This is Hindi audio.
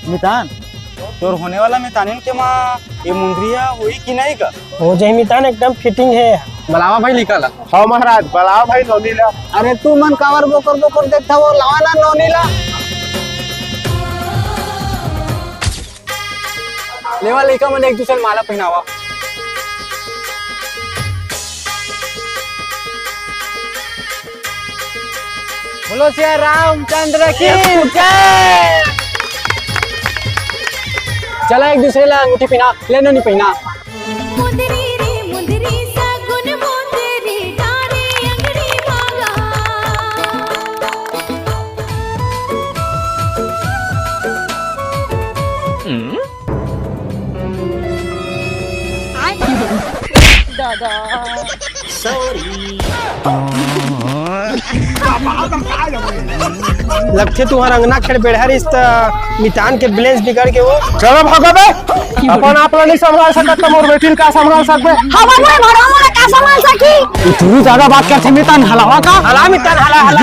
मितान तोर होने वाला मितानिन के माँ ये मुंदरिया हुई कि नहीं का? हो जाए मितान एकदम फिटिंग है। बलावा भाई निकाला। हाँ महाराज बलावा भाई नौनीला। अरे तू मन कावर बोकर देखता वो लावाना नौनीला। लेवा लेका मन एक दूसरे माला पहनावा। बोलो सिया रामचंद्र की जय। चला एक दूसरे ला अंगूठी पहना लेनो नहीं पहना। मुंदरी रे मुंदरी सगुन मुंदरी डारे अंगड़ी मांगा। दादा लगते तुम्हारा अंगना खेल बेड़हर इस मितान के बैलेंस बिगड़ के वो चलो भागो बे। अपन आप नहीं संभाल सकत तो मोर बेटी का संभाल सकबे। हवा में भरा मोला का संभाल सकी। इतनी ज्यादा बात करते मितान हलावा का। हला मितान हला हला